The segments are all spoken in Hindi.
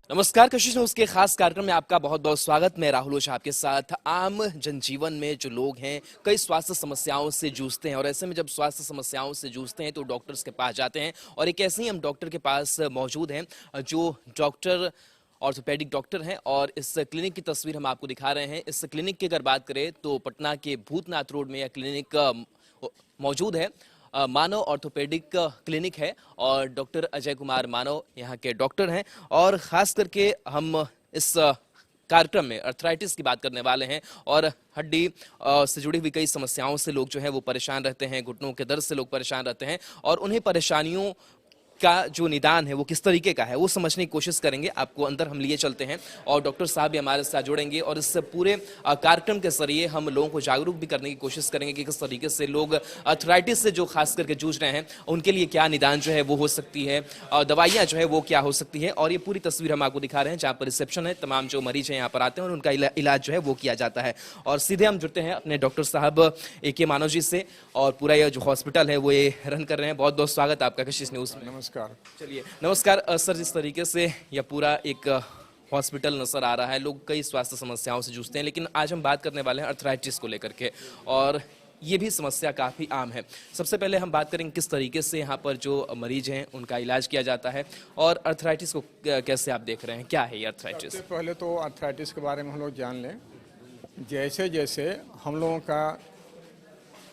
नमस्कार, कशिश न्यूज के खास कार्यक्रम में आपका बहुत बहुत स्वागत। मैं राहुल ओझा आपके साथ। आम जनजीवन में जो लोग हैं कई स्वास्थ्य समस्याओं से जूझते हैं और ऐसे में जब स्वास्थ्य समस्याओं से जूझते हैं तो डॉक्टर्स के पास जाते हैं और एक ऐसे ही हम डॉक्टर के पास मौजूद हैं जो डॉक्टर ऑर्थोपेडिक डॉक्टर हैं और इस क्लिनिक की तस्वीर हम आपको दिखा रहे हैं। इस क्लिनिक की अगर बात करें तो पटना के भूतनाथ रोड में यह क्लिनिक मौजूद है। मानव ऑर्थोपेडिक क्लिनिक है और डॉक्टर अजय कुमार मानव यहाँ के डॉक्टर हैं और खास करके हम इस कार्यक्रम में अर्थराइटिस की बात करने वाले हैं और हड्डी से जुड़ी हुई कई समस्याओं से लोग जो है वो परेशान रहते हैं, घुटनों के दर्द से लोग परेशान रहते हैं और उन्हें परेशानियों का जो निदान है वो किस तरीके का है वो समझने की कोशिश करेंगे। आपको अंदर हम लिए चलते हैं और डॉक्टर साहब भी हमारे साथ जुड़ेंगे और इस पूरे कार्यक्रम के जरिए हम लोगों को जागरूक भी करने की कोशिश करेंगे कि किस तरीके से लोग अर्थराइटिस से जो खास करके जूझ रहे हैं उनके लिए क्या निदान जो है वो हो सकती है और दवाइयाँ जो है वो क्या हो सकती है। और ये पूरी तस्वीर हम आपको दिखा रहे हैं जहाँ पर रिसेप्शन है, तमाम जो मरीज हैं यहाँ पर आते हैं और उनका इलाज जो है वो किया जाता है। और सीधे हम जुड़ते हैं अपने डॉक्टर साहब AK मानव जी से और पूरा यह जो हॉस्पिटल है वो ये रन कर रहे हैं। बहुत बहुत स्वागत आपका कशिश न्यूज में। नमस्कार। चलिए नमस्कार सर। जिस तरीके से यह पूरा एक हॉस्पिटल नजर आ रहा है, लोग कई स्वास्थ्य समस्याओं से जूझते हैं, लेकिन आज हम बात करने वाले हैं अर्थराइटिस को लेकर के और ये भी समस्या काफ़ी आम है। सबसे पहले हम बात करेंगे किस तरीके से यहाँ पर जो मरीज हैं उनका इलाज किया जाता है और अर्थराइटिस को कैसे आप देख रहे हैं, क्या है ये अर्थराइटिस? सबसे पहले तो अर्थराइटिस के बारे में हम लोग जान लें। जैसे जैसे हम लोगों का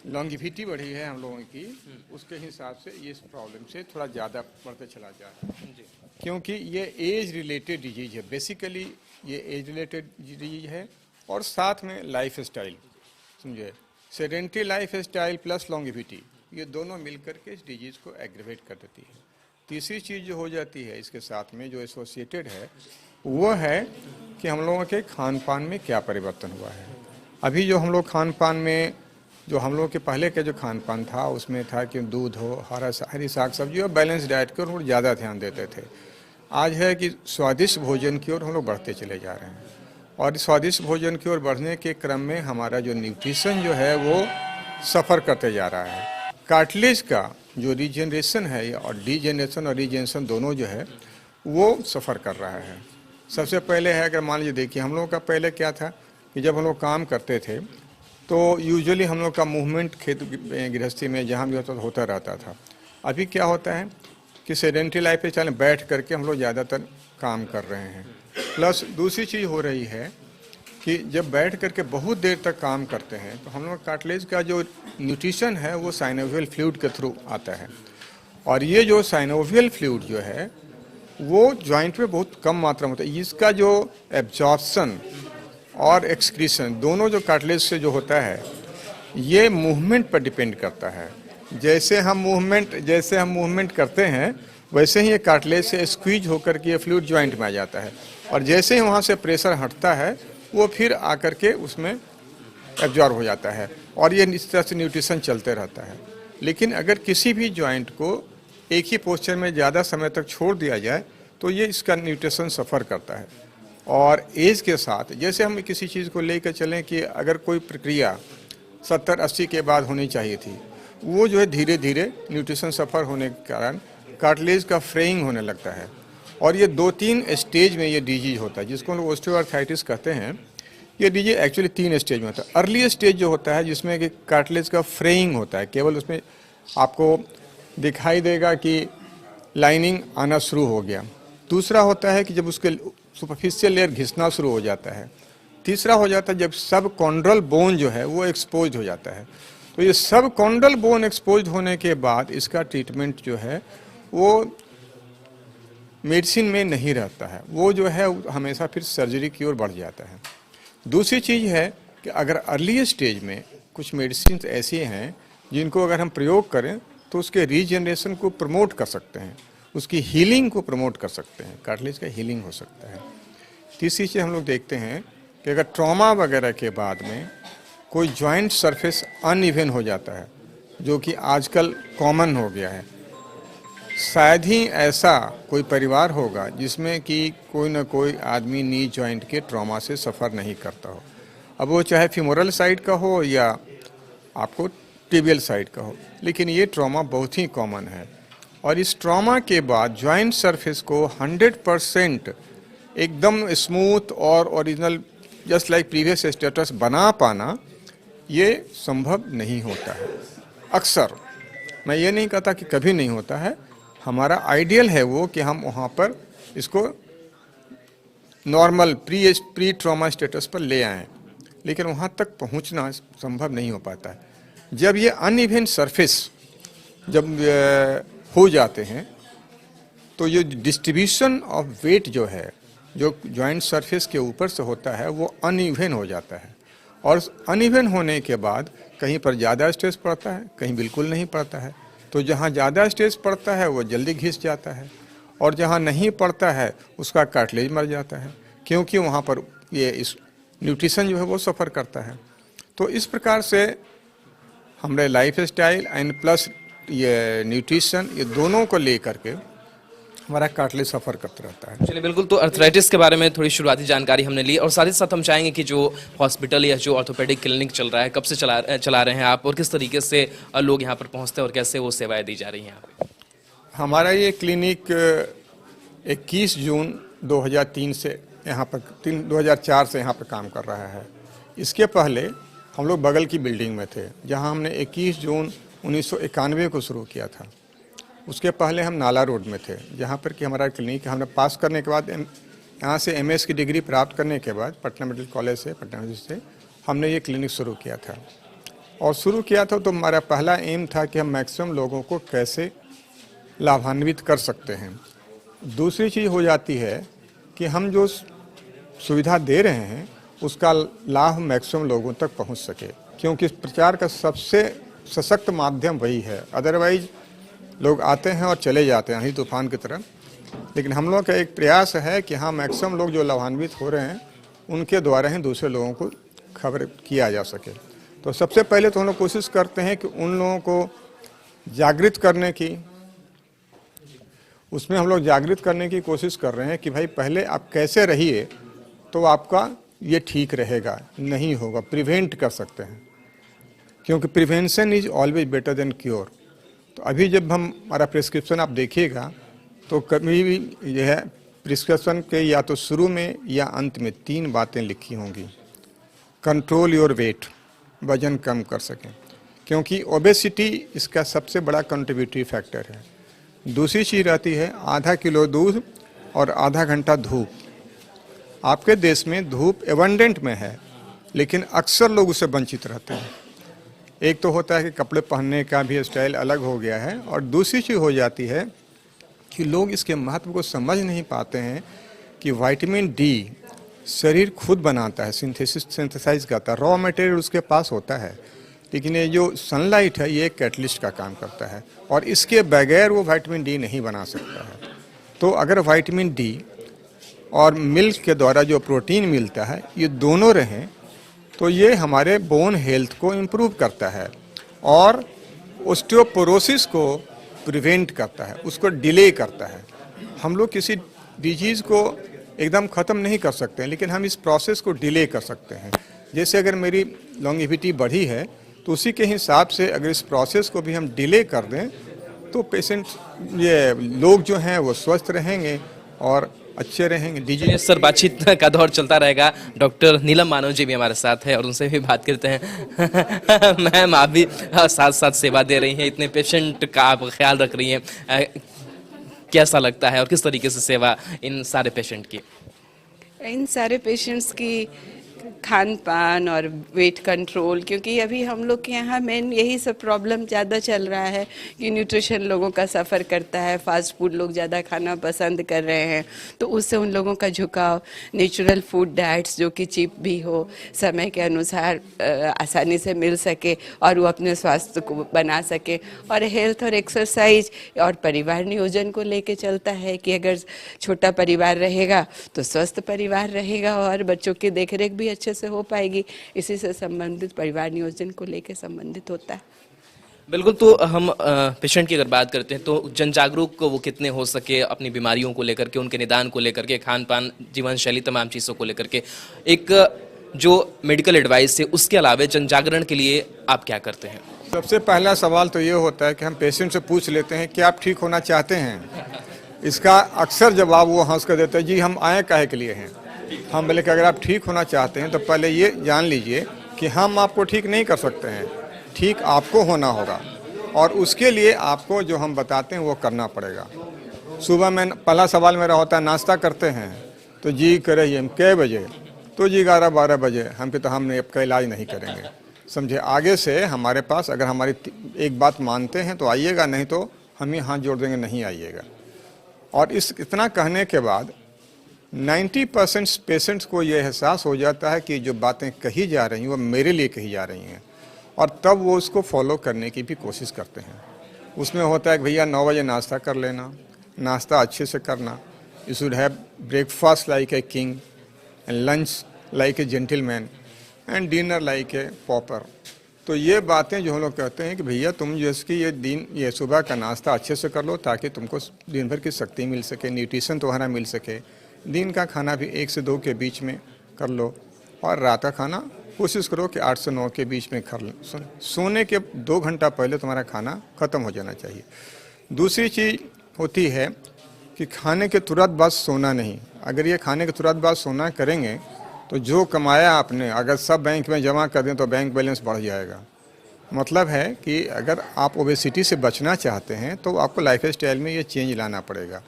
लॉन्गिविटी बढ़ी है हम लोगों की, उसके हिसाब से इस प्रॉब्लम से थोड़ा ज़्यादा बढ़ते चला जा रहा है जी। क्योंकि ये एज रिलेटेड डिजीज है, बेसिकली ये एज रिलेटेड डिजीज है और साथ में लाइफ स्टाइल, समझे, sedentary life style plus longevity, ये दोनों मिलकर के इस डिजीज़ को एग्रीवेट कर देती है। तीसरी चीज़ जो हो जाती है इसके साथ में जो एसोसिएटेड है वो है कि हम लोगों के खान पान में क्या परिवर्तन हुआ है। अभी जो हम लोग खान पान में जो हम लोग के पहले का जो खान पान था उसमें था कि दूध हो, हरी साग सब्जी और बैलेंस डाइट की ओर हम लोग ज़्यादा ध्यान देते थे। आज है कि स्वादिष्ट भोजन की ओर हम लोग बढ़ते चले जा रहे हैं और स्वादिष्ट भोजन की ओर बढ़ने के क्रम में हमारा जो न्यूट्रिशन जो है वो सफ़र करते जा रहा है। कार्टिलेज का जो रीजनरेशन है और डीजनरेशन और रीजनरेशन दोनों जो है वो सफ़र कर रहा है। सबसे पहले है, अगर मान लीजिए देखिए हम लोग का पहले क्या था कि जब हम लोग काम करते थे तो यूजुअली हम लोग का मूवमेंट खेत गृहस्थी में जहाँ भी होता रहता था। अभी क्या होता है कि सेडेंटरी लाइफ स्टाइल में बैठ करके हम लोग ज़्यादातर काम कर रहे हैं। प्लस दूसरी चीज़ हो रही है कि जब बैठ करके बहुत देर तक काम करते हैं तो हम लोग कार्टिलेज का जो न्यूट्रिशन है वो साइनोवियल फ्लूइड के थ्रू आता है और ये जो साइनोवियल फ्लूइड जो है वो जॉइंट में बहुत कम मात्रा में होता है। इसका जो एब्जॉर्प्शन और एक्सक्रीशन दोनों जो कार्टिलेज से जो होता है ये मूवमेंट पर डिपेंड करता है। जैसे हम मूवमेंट करते हैं वैसे ही ये कार्टिलेज से स्क्वीज होकर के ये फ्लूइड जॉइंट में आ जाता है और जैसे ही वहाँ से प्रेशर हटता है वो फिर आकर के उसमें एब्जॉर्ब हो जाता है और ये इस तरह से न्यूट्रिशन चलते रहता है। लेकिन अगर किसी भी जॉइंट को एक ही पोस्चर में ज़्यादा समय तक छोड़ दिया जाए तो ये इसका न्यूट्रिशन सफ़र करता है। और एज के साथ जैसे हम किसी चीज़ को लेकर चलें कि अगर कोई प्रक्रिया 70-80 के बाद होनी चाहिए थी, वो जो है धीरे धीरे न्यूट्रिशन सफ़र होने के कारण कार्टिलेज का फ्रेइंग होने लगता है और ये 2-3 स्टेज में ये डिजीज होता है जिसको हम लोग ऑस्टियोआर्थराइटिस कहते हैं। ये डिजीज एक्चुअली 3 स्टेज में होता है। अर्ली स्टेज जो होता है जिसमें कि कार्टिलेज का फ्रेइंग होता है, केवल उसमें आपको दिखाई देगा कि लाइनिंग आना शुरू हो गया। दूसरा होता है कि जब उसके सुपरफिशियल लेयर घिसना शुरू हो जाता है। तीसरा हो जाता है जब सब कॉन्ड्रल बोन जो है वो एक्सपोज हो जाता है। तो ये सब कॉन्ड्रल बोन एक्सपोज होने के बाद इसका ट्रीटमेंट जो है वो मेडिसिन में नहीं रहता है, वो जो है हमेशा फिर सर्जरी की ओर बढ़ जाता है। दूसरी चीज़ है कि अगर अर्ली स्टेज में कुछ मेडिसिन ऐसी हैं जिनको अगर हम प्रयोग करें तो उसके रीजनरेशन को प्रमोट कर सकते हैं, उसकी हीलिंग को प्रमोट कर सकते हैं, कार्टिलेज का हीलिंग हो सकता है। तीसरी चीज़ हम लोग देखते हैं कि अगर ट्रॉमा वगैरह के बाद में कोई जॉइंट सरफेस अनइवन हो जाता है जो कि आजकल कॉमन हो गया है, शायद ही ऐसा कोई परिवार होगा जिसमें कि कोई ना कोई आदमी नी जॉइंट के ट्रॉमा से सफ़र नहीं करता हो। अब वो चाहे फीमोरल साइड का हो या आपको टिबियल साइड का हो, लेकिन ये ट्रॉमा बहुत ही कॉमन है। और इस ट्रॉमा के बाद जॉइंट सरफेस को 100% एकदम स्मूथ और original just like previous status बना पाना ये संभव नहीं होता है। अक्सर, मैं ये नहीं कहता कि कभी नहीं होता है, हमारा आइडियल है वो कि हम वहाँ पर इसको नॉर्मल प्री ट्रॉमा स्टेटस पर ले आएं, लेकिन वहाँ तक पहुँचना संभव नहीं हो पाता है। जब ये अनइवन सरफेस जब हो जाते हैं तो ये डिस्ट्रीब्यूशन ऑफ वेट जो है, जो जॉइंट सरफेस के ऊपर से होता है, वो अनइवन हो जाता है। और अनइवन होने के बाद कहीं पर ज़्यादा स्ट्रेस पड़ता है, कहीं बिल्कुल नहीं पड़ता है। तो जहाँ ज़्यादा स्ट्रेस पड़ता है वो जल्दी घिस जाता है, और जहाँ नहीं पड़ता है उसका कार्टिलेज मर जाता है, क्योंकि वहाँ पर ये इस न्यूट्रिशन जो है वो सफ़र करता है। तो इस प्रकार से हमारे लाइफ स्टाइल एंड प्लस ये न्यूट्रिशन, ये दोनों को लेकर के हमारा कार्टिलेज सफ़र करता रहता है। चलिए, बिल्कुल। तो अर्थराइटिस के बारे में थोड़ी शुरुआती जानकारी हमने ली, और साथ ही साथ हम चाहेंगे कि जो हॉस्पिटल या जो ऑर्थोपेडिक क्लिनिक चल रहा है, कब से चला रहे हैं आप, और किस तरीके से लोग यहाँ पर पहुँचते हैं और कैसे वो सेवाएं दी जा रही हैं यहाँ पे? हमारा ये क्लिनिक 21 जून 2003 से यहाँ पर 2004 से यहाँ पर काम कर रहा है। इसके पहले हम लोग बगल की बिल्डिंग में थे, जहाँ हमने 21 जून 1991 को शुरू किया था। उसके पहले हम नाला रोड में थे, जहाँ पर कि हमारा क्लिनिक हमने पास करने के बाद, यहाँ से MS की डिग्री प्राप्त करने के बाद पटना मेडिकल कॉलेज से, पटना से हमने ये क्लिनिक शुरू किया था। और शुरू किया था तो हमारा पहला एम था कि हम मैक्सिमम लोगों को कैसे लाभान्वित कर सकते हैं। दूसरी चीज़ हो जाती है कि हम जो सुविधा दे रहे हैं उसका लाभ मैक्सिमम लोगों तक पहुंच सके, क्योंकि प्रचार का सबसे सशक्त माध्यम वही है। अदरवाइज लोग आते हैं और चले जाते हैं आंधी तूफान की तरह। लेकिन हम लोग का एक प्रयास है कि हाँ, मैक्सिमम लोग जो लाभान्वित हो रहे हैं उनके द्वारा ही दूसरे लोगों को खबर किया जा सके। तो सबसे पहले तो हम लोग कोशिश करते हैं कि उन लोगों को जागृत करने की, उसमें हम लोग जागृत करने की कोशिश कर रहे हैं कि भाई पहले आप कैसे रहिए तो आपका ये ठीक रहेगा, नहीं होगा, प्रिवेंट कर सकते हैं, क्योंकि prevention is always better than cure. तो अभी जब हम हमारा प्रिस्क्रिप्शन आप देखिएगा तो कभी भी यह प्रिस्क्रिप्शन के या तो शुरू में या अंत में 3 बातें लिखी होंगी। कंट्रोल योर वेट, वजन कम कर सकें, क्योंकि ओबेसिटी इसका सबसे बड़ा कंट्रीब्यूटरी फैक्टर है। दूसरी चीज़ रहती है आधा किलो दूध और आधा घंटा धूप। आपके देश में धूप एबंडेंट में है, लेकिन अक्सर लोग उससे वंचित रहते हैं। एक तो होता है कि कपड़े पहनने का भी स्टाइल अलग हो गया है, और दूसरी चीज़ हो जाती है कि लोग इसके महत्व को समझ नहीं पाते हैं कि विटामिन डी शरीर खुद बनाता है, सिंथेसाइज करता है, रॉ मटेरियल उसके पास होता है, लेकिन ये जो सनलाइट है ये कैटलिस्ट का काम करता है, और इसके बगैर वो विटामिन डी नहीं बना सकता है। तो अगर विटामिन डी और मिल्क के द्वारा जो प्रोटीन मिलता है ये दोनों रहें तो ये हमारे बोन हेल्थ को इम्प्रूव करता है और ऑस्टियोपोरोसिस को प्रिवेंट करता है, उसको डिले करता है। हम लोग किसी डिजीज़ को एकदम ख़त्म नहीं कर सकते हैं, लेकिन हम इस प्रोसेस को डिले कर सकते हैं। जैसे अगर मेरी लॉन्गेविटी बढ़ी है तो उसी के हिसाब से अगर इस प्रोसेस को भी हम डिले कर दें तो पेशेंट, ये लोग जो हैं वो स्वस्थ रहेंगे और अच्छे रहेंगे। इस सर बातचीत का दौर चलता रहेगा। डॉक्टर नीलम मानव जी भी हमारे साथ है और उनसे भी बात करते हैं। मैम, आप भी साथ साथ सेवा दे रही हैं, इतने पेशेंट का आप ख्याल रख रही हैं, कैसा लगता है और किस तरीके से सेवा इन सारे पेशेंट की? इन सारे पेशेंट्स की खान पान और वेट कंट्रोल, क्योंकि अभी हम लोग के यहाँ मेन यही सब प्रॉब्लम ज़्यादा चल रहा है कि न्यूट्रिशन लोगों का सफ़र करता है, फास्ट फूड लोग ज़्यादा खाना पसंद कर रहे हैं, तो उससे उन लोगों का झुकाव नेचुरल फूड डाइट्स जो कि चीप भी हो, समय के अनुसार आसानी से मिल सके और वो अपने स्वास्थ्य को बना सके, और हेल्थ और एक्सरसाइज और परिवार नियोजन को लेके चलता है कि अगर छोटा परिवार रहेगा तो स्वस्थ परिवार रहेगा और बच्चों की देखरेख भी अच्छे से हो पाएगी। इसी से संबंधित परिवार नियोजन को लेकर संबंधित होता है। बिल्कुल। तो हम पेशेंट की अगर बात करते हैं तो जन जागरूक वो कितने हो सके अपनी बीमारियों को लेकर के, उनके निदान को लेकर के, खान पान, जीवन शैली, तमाम चीज़ों को लेकर के, एक जो मेडिकल एडवाइस है उसके अलावा जन जागरण के लिए आप क्या करते हैं? सबसे पहला सवाल तो ये होता है कि हम पेशेंट से पूछ लेते हैं कि आप ठीक होना चाहते हैं। इसका अक्सर जवाब वो हंस कर देते हैं, जी हम आए काहे के लिए हैं। हम बोले कि अगर आप ठीक होना चाहते हैं तो पहले ये जान लीजिए कि हम आपको ठीक नहीं कर सकते हैं, ठीक आपको होना होगा, और उसके लिए आपको जो हम बताते हैं वो करना पड़ेगा। सुबह में पहला सवाल मेरा होता है, नाश्ता करते हैं? तो जी करे हम कै बजे? तो जी 11-12 बजे। हम कहते हमने आपका इलाज नहीं करेंगे, समझे। आगे से हमारे पास अगर हमारी एक बात मानते हैं तो आइएगा, नहीं तो हम ही हाथ जोड़ देंगे, नहीं आइएगा। और इतना कहने के बाद 90% पेशेंट्स को ये एहसास हो जाता है कि जो बातें कही जा रही हैं वो मेरे लिए कही जा रही हैं, और तब वो उसको फॉलो करने की भी कोशिश करते हैं। उसमें होता है कि भैया 9 बजे नाश्ता कर लेना, नाश्ता अच्छे से करना, you should have breakfast like a king and lunch like a gentleman and dinner like a pauper. तो ये बातें जो हम लोग कहते हैं कि भैया तुम जैसे ये सुबह का नाश्ता अच्छे से कर लो ताकि तुमको दिन भर की शक्ति मिल सके, न्यूट्रिशन तुम्हारा मिल सके। दिन का खाना भी 1 से 2 के बीच में कर लो, और रात का खाना कोशिश करो कि 8 से 9 के बीच में कर लो। सोने के 2 घंटा पहले तुम्हारा खाना ख़त्म हो जाना चाहिए। दूसरी चीज़ होती है कि खाने के तुरंत बाद सोना नहीं। अगर ये खाने के तुरंत बाद सोना करेंगे तो जो कमाया आपने अगर सब बैंक में जमा कर दें तो बैंक बैलेंस बढ़ जाएगा। मतलब है कि अगर आप ओबेसिटी से बचना चाहते हैं तो आपको लाइफ स्टाइल में ये चेंज लाना पड़ेगा।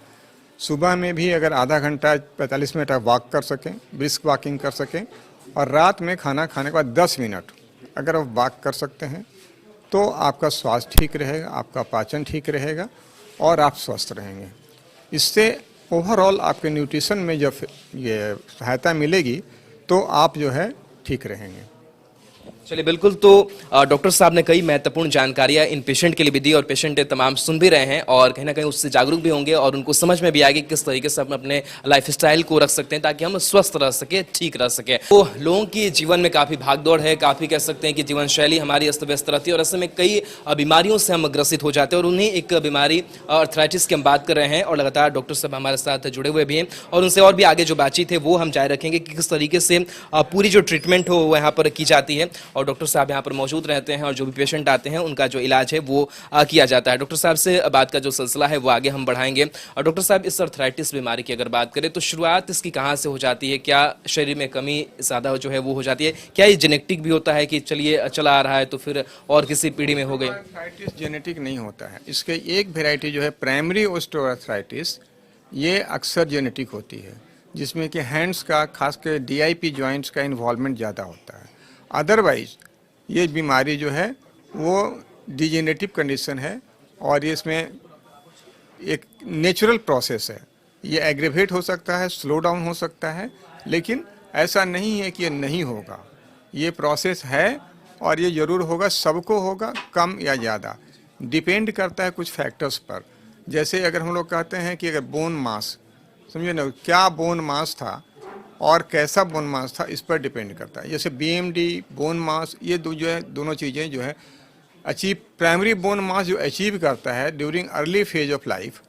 सुबह में भी अगर आधा घंटा 45 मिनट आप वॉक कर सकें, ब्रिस्क वॉकिंग कर सकें, और रात में खाना खाने के बाद 10 मिनट अगर आप वॉक कर सकते हैं तो आपका स्वास्थ्य ठीक रहेगा, आपका पाचन ठीक रहेगा और आप स्वस्थ रहेंगे। इससे ओवरऑल आपके न्यूट्रिशन में जब ये सहायता मिलेगी तो आप जो है ठीक रहेंगे। चलिए बिल्कुल। तो डॉक्टर साहब ने कई महत्वपूर्ण जानकारियां इन पेशेंट के लिए भी दी, और पेशेंट तमाम सुन भी रहे हैं और कहीं ना कहीं उससे जागरूक भी होंगे, और उनको समझ में भी आएगी किस तरीके से हम अपने लाइफ स्टाइल को रख सकते हैं ताकि हम स्वस्थ रह सके, ठीक रह सके। तो लोगों की जीवन में काफ़ी भागदौड़ है, काफ़ी कह सकते हैं कि जीवन शैली हमारी अस्त व्यस्त रहती है, और ऐसे में कई बीमारियों से हम ग्रसित हो जाते हैं, और उन्हीं एक बीमारी आर्थराइटिस की हम बात कर रहे हैं, और लगातार डॉक्टर साहब हमारे साथ जुड़े हुए भी हैं, और उनसे और भी आगे जो बातचीत है वो हम जारी रखेंगे कि किस तरीके से पूरी जो ट्रीटमेंट हो वो यहाँ पर की जाती है, और डॉक्टर साहब यहाँ पर मौजूद रहते हैं, और जो भी पेशेंट आते हैं उनका जो इलाज है वो किया जाता है। डॉक्टर साहब से बात का जो सिलसिला है वो आगे हम बढ़ाएंगे। और डॉक्टर साहब, इस आर्थराइटिस बीमारी की अगर बात करें तो शुरुआत इसकी कहाँ से हो जाती है? क्या शरीर में कमी ज़्यादा जो है वो हो जाती है? क्या ये जेनेटिक भी होता है कि चलिए चला आ रहा है तो फिर और किसी पीढ़ी में हो गई? आर्थराइटिस जेनेटिक नहीं होता है। इसके एक वेराइटी जो है प्राइमरी ऑस्टियोआर्थराइटिस, ये अक्सर जेनेटिक होती है, जिसमें कि हैंड्स का खास कर DIP जॉइंट्स का इन्वॉल्वमेंट ज़्यादा होता है। अदरवाइज ये बीमारी जो है वो डिजेनरेटिव कंडीशन है, और इसमें एक नेचुरल प्रोसेस है। ये एग्रेवेट हो सकता है, स्लो डाउन हो सकता है, लेकिन ऐसा नहीं है कि ये नहीं होगा। ये प्रोसेस है और ये ज़रूर होगा, सबको होगा, कम या ज़्यादा डिपेंड करता है कुछ फैक्टर्स पर। जैसे अगर हम लोग कहते हैं कि अगर बोन मास, समझे ना, क्या बोन मास था और कैसा बोन मास था, इस पर डिपेंड करता है। जैसे BMD, बोन मास, ये जो है दोनों चीज़ें जो है अचीव, प्राइमरी बोन मास जो अचीव करता है during early phase of life,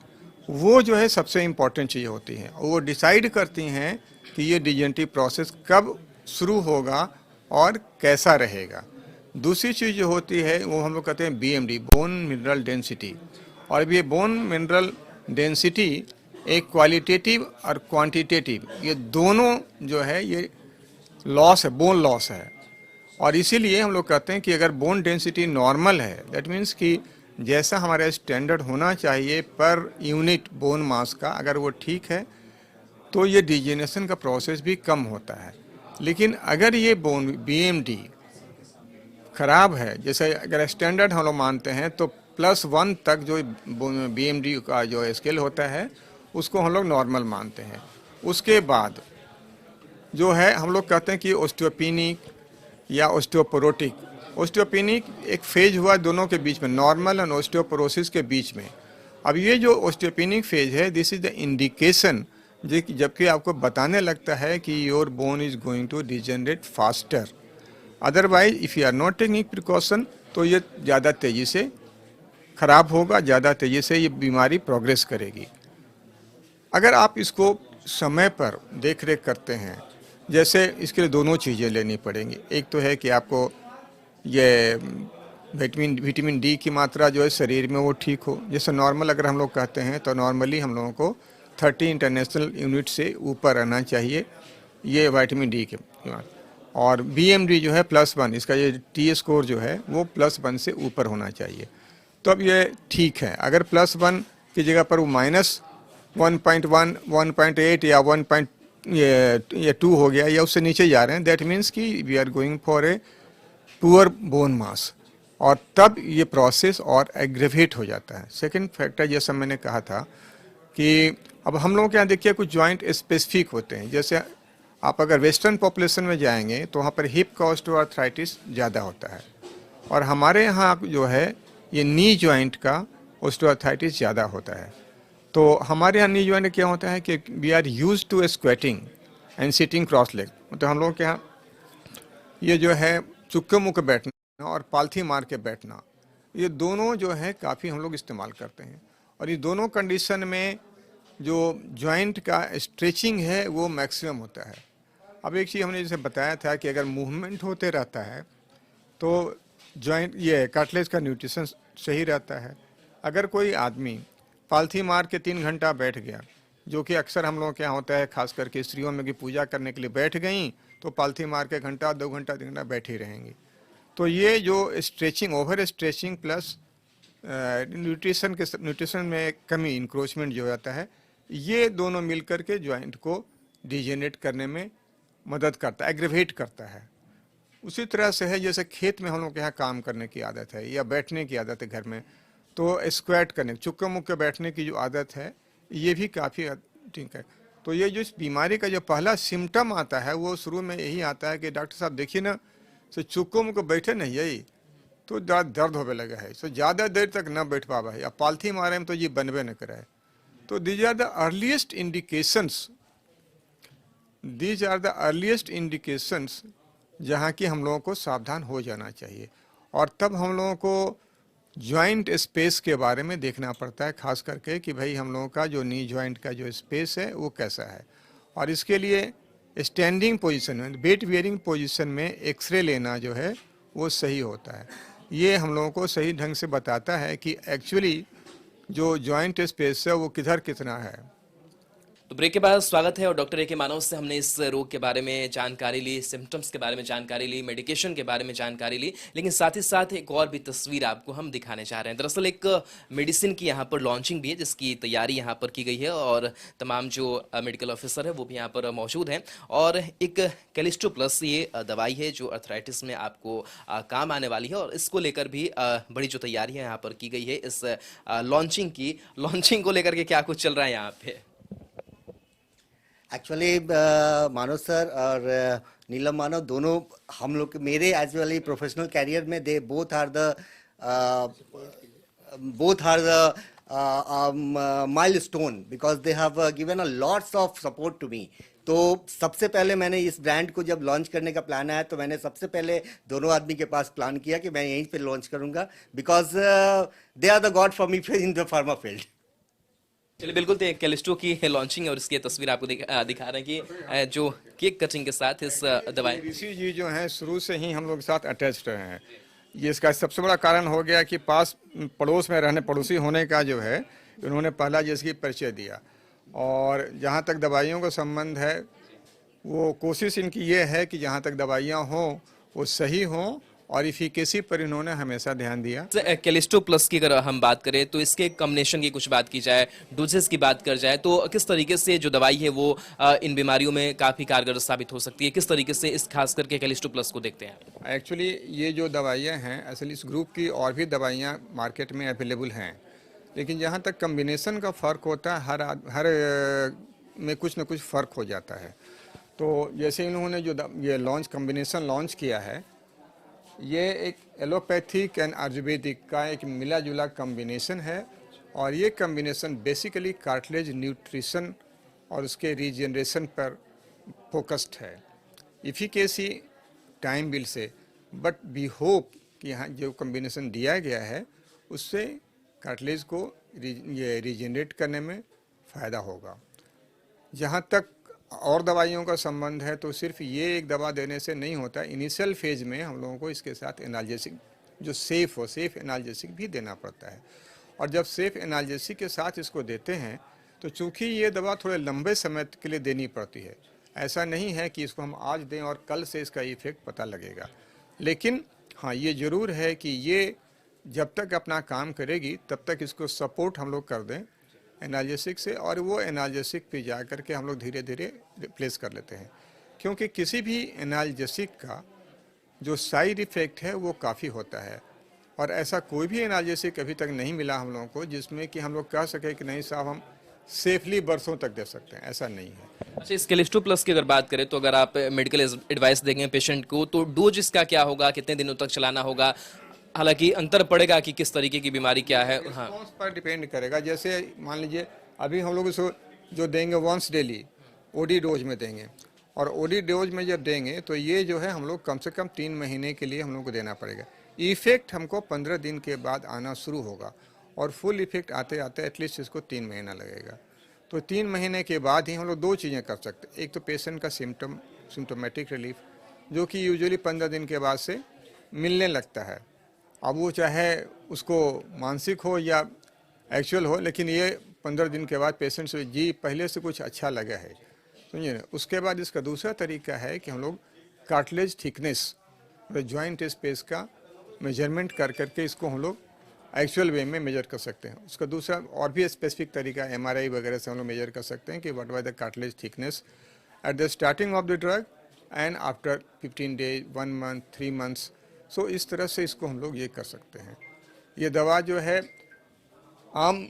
वो जो है सबसे इम्पॉर्टेंट चीज़ होती हैं, और वो डिसाइड करती हैं कि ये डिजेनरेटिव प्रोसेस कब शुरू होगा और कैसा रहेगा। दूसरी चीज़ जो होती है वो हम लोग कहते हैं BMD, बोन मिनरल डेंसिटी, और ये बोन मिनरल डेंसिटी एक क्वालिटेटिव और क्वांटिटेटिव, ये दोनों जो है ये लॉस है, बोन लॉस है। और इसीलिए हम लोग कहते हैं कि अगर बोन डेंसिटी नॉर्मल है, दैट मीन्स कि जैसा हमारा स्टैंडर्ड होना चाहिए पर यूनिट बोन मास का, अगर वो ठीक है तो ये डिजेनरेशन का प्रोसेस भी कम होता है। लेकिन अगर ये बोन BMD खराब है, जैसे अगर स्टैंडर्ड हम लोग मानते हैं तो +1 तक जो BMD का जो स्केल होता है उसको हम लोग नॉर्मल मानते हैं। उसके बाद जो है हम लोग कहते हैं कि ऑस्टियोपेनिक या ऑस्टियोपोरोटिक। ऑस्टियोपेनिक एक फेज हुआ दोनों के बीच में, नॉर्मल और ऑस्टियोपोरोसिस के बीच में। अब ये जो ऑस्टियोपेनिक फेज है, दिस इज द इंडिकेशन जबकि आपको बताने लगता है कि your bone is going to degenerate faster. Otherwise if you are not taking precaution तो ये ज़्यादा तेज़ी से खराब होगा, ज़्यादा तेज़ी से ये बीमारी प्रोग्रेस करेगी। अगर आप इसको समय पर देख रेख करते हैं, जैसे इसके लिए दोनों चीज़ें लेनी पड़ेंगी। एक तो है कि आपको ये विटामिन डी की मात्रा जो है शरीर में वो ठीक हो। जैसे नॉर्मल अगर हम लोग कहते हैं तो नॉर्मली हम लोगों को 30 इंटरनेशनल यूनिट से ऊपर रहना चाहिए ये विटामिन डी के। और बीएमडी जो है +1, इसका ये टी स्कोर जो है वो +1 से ऊपर होना चाहिए। तो अब ये ठीक है। अगर +1 की जगह पर वो -1.1, 1.8 या 2 हो गया या उससे नीचे जा रहे हैं, दैट मीन्स कि we are going for a poor bone mass, और तब ये प्रोसेस और एग्रेवेट हो जाता है। सेकंड फैक्टर जैसा मैंने कहा था कि अब हम लोगों के यहाँ देखिए कुछ जॉइंट स्पेसिफिक होते हैं। जैसे आप अगर वेस्टर्न पॉपुलेशन में जाएंगे तो वहाँ पर हिप का ऑस्टियोआर्थराइटिस ज़्यादा होता है, और हमारे यहाँ जो है ये नी जॉइंट का ऑस्टियोआर्थराइटिस ज़्यादा होता है। तो हमारे यहाँ नी जॉइंट क्या होता है कि we are use to squatting and sitting cross leg, मतलब हम लोगों के यहाँ ये जो है चुक्के मुँह के बैठना और पालथी मार के बैठना, ये दोनों जो है काफ़ी हम लोग इस्तेमाल करते हैं। और ये दोनों कंडीशन में जो जॉइंट का स्ट्रेचिंग है वो मैक्सिमम होता है। अब एक चीज़ हमने जैसे बताया था कि अगर मूवमेंट होते रहता है तो जॉइंट ये कार्टिलेज का न्यूट्रिशन सही रहता है। अगर कोई आदमी पालथी मार के 3 घंटा बैठ गया, जो कि अक्सर हम लोगों के यहाँ होता है, खास करके स्त्रियों में कि पूजा करने के लिए बैठ गई तो पालथी मार के घंटा 2 घंटा 3 घंटा बैठी रहेंगी, तो ये जो stretching, over stretching plus nutrition में कमी, इंक्रोचमेंट जो आता है, ये दोनों मिल करके जॉइंट को डिजेनरेट करने में मदद करता है, एग्रेवेट करता है। उसी तरह से है जैसे खेत में हम लोग के यहाँ काम करने की आदत है या बैठने की आदत है घर में, तो स्क्वाट करने, चुक्के मुक्के बैठने की जो आदत है ये भी काफ़ी ठीक है। तो ये जो इस बीमारी का जो पहला सिम्टम आता है वो शुरू में यही आता है कि डॉक्टर साहब देखिए ना, सो चुक्कों मुक्के बैठे नहीं यही तो दर्द होने लगा है, सो ज़्यादा देर तक न बैठ पावा है, या पालथी मारे में तो ये बनबे न करे है। तो these are the earliest indications जहाँ की हम लोगों को सावधान हो जाना चाहिए। और तब हम लोगों को जॉइंट स्पेस के बारे में देखना पड़ता है, खास करके कि भाई हम लोगों का जो नी जॉइंट का जो स्पेस है वो कैसा है। और इसके लिए स्टैंडिंग पोजीशन में, वेट बियरिंग पोजीशन में एक्सरे लेना जो है वो सही होता है। ये हम लोगों को सही ढंग से बताता है कि एक्चुअली जो जॉइंट स्पेस है वो किधर कितना है। तो ब्रेक के बाद स्वागत है, और डॉक्टर ए के मानव से हमने इस रोग के बारे में जानकारी ली, सिम्टम्स के बारे में जानकारी ली, मेडिकेशन के बारे में जानकारी ली, लेकिन साथ ही साथ एक और भी तस्वीर आपको हम दिखाने चाह रहे हैं। दरअसल एक मेडिसिन की यहाँ पर लॉन्चिंग भी है जिसकी तैयारी यहाँ पर की गई है, और तमाम जो मेडिकल ऑफिसर है वो भी यहाँ पर मौजूद हैं। और एक कैलिस्टो प्लस ये दवाई है जो अर्थराइटिस में आपको काम आने वाली है, और इसको लेकर भी बड़ी जो तैयारी है यहाँ पर की गई है। इस लॉन्चिंग को लेकर के क्या कुछ चल रहा है यहाँ पे? एक्चुअली मानव सर और नीलम मानव दोनों हम लोग मेरे एज वेल प्रोफेशनल कैरियर में they both are the milestone because they have given a lots of support to me. तो सबसे पहले मैंने इस ब्रांड को जब लॉन्च करने का प्लान आया तो मैंने सबसे पहले दोनों आदमी के पास प्लान किया कि मैं यहीं पे लॉन्च करूंगा, because they are the god for me in the pharma field. चलिए बिल्कुल, तो कैलिस्टो की लॉन्चिंग और इसकी तस्वीर आपको दिखा रहे हैं कि जो केक कटिंग के साथ इस दवाई ऋषि जी जो हैं शुरू से ही हम लोग के साथ अटैच्ड रहे हैं। ये इसका सबसे बड़ा कारण हो गया कि पास पड़ोस में रहने, पड़ोसी होने का जो है उन्होंने पहला जिसकी परिचय दिया। और जहाँ तक दवाइयों का संबंध है वो कोशिश इनकी ये है कि जहाँ तक दवाइयाँ हों वो सही हों, और इफिकेसी पर इन्होंने हमेशा ध्यान दिया। कैलिस्टो प्लस की अगर हम बात करें तो इसके कॉम्बिनेशन की कुछ बात की जाए, डोजेस की बात कर जाए, तो किस तरीके से जो दवाई है वो इन बीमारियों में काफ़ी कारगर साबित हो सकती है? किस तरीके से इस खास करके कैलिस्टो प्लस को देखते हैं? एक्चुअली ये जो दवाइयाँ हैं असल इस ग्रुप की और भी दवाइयाँ मार्केट में अवेलेबल हैं, लेकिन जहाँ तक कम्बिनेशन का फ़र्क होता है हर में कुछ ना कुछ फ़र्क हो जाता है। तो जैसे इन्होंने जो ये कम्बिनेशन लॉन्च किया है, ये एक एलोपैथिक एंड आयुर्वेदिक का एक मिला जुला कम्बिनेशन है, और ये कम्बिनेशन बेसिकली कार्टिलेज न्यूट्रिशन और उसके रीजनरेशन पर फोकस्ड है। इफिकेसी टाइम बिल से, बट वी होप कि यहाँ जो कम्बिनेशन दिया गया है उससे कार्टिलेज को ये रीजनरेट करने में फ़ायदा होगा। जहाँ तक और दवाइयों का संबंध है तो सिर्फ ये एक दवा देने से नहीं होता। इनिशियल फेज में हम लोगों को इसके साथ एनाल्जेसिक जो सेफ़ हो, सेफ़ एनाल्जेसिक भी देना पड़ता है। और जब सेफ़ एनाल्जेसिक के साथ इसको देते हैं तो चूँकि ये दवा थोड़े लंबे समय के लिए देनी पड़ती है, ऐसा नहीं है कि इसको हम आज दें और कल से इसका इफ़ेक्ट पता लगेगा। लेकिन हाँ, ये ज़रूर है कि ये जब तक अपना काम करेगी तब तक इसको सपोर्ट हम लोग कर दें एनाल्जेसिक से, और वो एनाल्जेसिक पे जा कर के हम लोग धीरे धीरे रिप्लेस कर लेते हैं। क्योंकि किसी भी एनाल्जेसिक का जो साइड इफ़ेक्ट है वो काफ़ी होता है, और ऐसा कोई भी एनाल्जेसिक अभी तक नहीं मिला हम लोगों को जिसमें कि हम लोग कह सकें कि नहीं साहब हम सेफली बरसों तक दे सकते हैं, ऐसा नहीं है। अच्छा, इस केलिस्टो प्लस की अगर बात करें तो अगर आप मेडिकल एडवाइस देंगे पेशेंट को तो डोज इसका क्या होगा, कितने दिनों तक चलाना होगा? हालांकि अंतर पड़ेगा कि किस तरीके की बीमारी क्या है। हाँ, रिस्पॉन्स पर डिपेंड करेगा। जैसे मान लीजिए अभी हम लोग इसको जो देंगे वंस डेली ओडी डोज में देंगे, और ओडी डोज में जब देंगे तो ये जो है हम लोग कम से कम 3 महीने के लिए हम लोग को देना पड़ेगा। इफेक्ट हमको 15 दिन के बाद आना शुरू होगा, और फुल इफेक्ट आते आते एटलीस्ट इसको 3 महीना लगेगा। तो 3 महीने के बाद ही हम लोग 2 चीज़ें कर सकते हैं। एक तो पेशेंट का सिम्टोमेटिक रिलीफ, जो कि यूजुअली 15 दिन के बाद से मिलने लगता है। अब वो चाहे उसको मानसिक हो या एक्चुअल हो, लेकिन ये 15 दिन के बाद पेशेंट से जी पहले से कुछ अच्छा लगा है, समझिए ना। उसके बाद इसका दूसरा तरीका है कि हम लोग कार्टिलेज थिकनेस, जॉइंट स्पेस का मेजरमेंट कर करके इसको हम लोग एक्चुअल वे में मेजर कर सकते हैं। उसका दूसरा और भी स्पेसिफिक तरीका MRI वगैरह से हम लोग मेजर कर सकते हैं कि what was the cartilage thickness at the starting of the drug and after 15 days, 1 month, 3 months. So इस तरह से इसको हम लोग ये कर सकते हैं। ये दवा जो है आम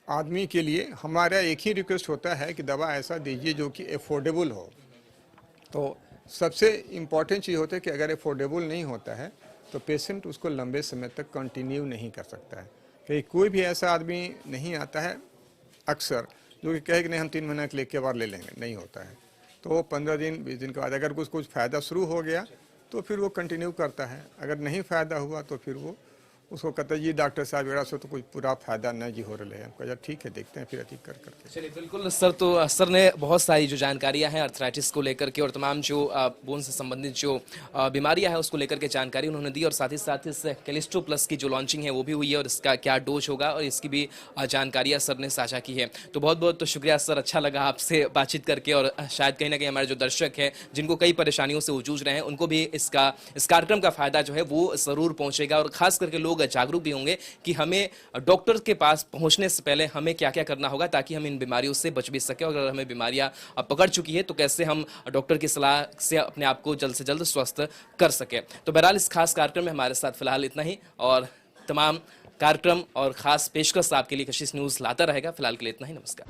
आदमी के लिए हमारा एक ही रिक्वेस्ट होता है कि दवा ऐसा दीजिए जो कि अफोर्डेबल हो। तो सबसे इम्पॉर्टेंट चीज़ होता है कि अगर अफोर्डेबल नहीं होता है तो पेशेंट उसको लंबे समय तक कंटिन्यू नहीं कर सकता है। कहीं कोई भी ऐसा आदमी नहीं आता है अक्सर जो कि कहे कि नहीं हम 3 महीने के लिए एक बार ले लेंगे, नहीं होता है। तो 15 दिन 20 दिन के बाद अगर कुछ फ़ायदा शुरू हो गया तो फिर वो कंटिन्यू करता है, अगर नहीं फ़ायदा हुआ तो फिर वो उसको कहता है जी डॉक्टर साहब एड़ा से तो कुछ पूरा फायदा न जी हो रहा है। हमको ठीक है, देखते हैं फिर ठीक कर करके। चलिए बिल्कुल सर, तो सर ने बहुत सारी जो जानकारियां हैं अर्थराइटिस को लेकर के और तमाम जो बोन से संबंधित जो बीमारियां हैं उसको लेकर के जानकारी उन्होंने दी, और साथ ही साथ इस केलिस्टो प्लस की जो लॉन्चिंग है वो भी हुई है और इसका क्या डोज होगा और इसकी भी जानकारियां सर ने साझा की है। तो बहुत बहुत तो शुक्रिया सर, अच्छा लगा आपसे बातचीत करके, और शायद कहीं ना कहीं हमारे जो दर्शक हैं जिनको कई परेशानियों से जूझ रहे हैं उनको भी इस कार्यक्रम का फायदा जो है वो जरूर पहुंचेगा, और खास करके लोग जागरूक भी होंगे कि हमें डॉक्टर के पास पहुंचने से पहले हमें क्या क्या करना होगा ताकि हम इन बीमारियों से बच भी सके, और अगर हमें बीमारियां पकड़ चुकी है तो कैसे हम डॉक्टर की सलाह से अपने आप को जल्द से जल्द स्वस्थ कर सके। तो बहरहाल इस खास कार्यक्रम में हमारे साथ फिलहाल इतना ही, और तमाम कार्यक्रम और खास पेशकश आपके लिए कशिश न्यूज़ लाता रहेगा। फिलहाल के लिए इतना ही, नमस्कार।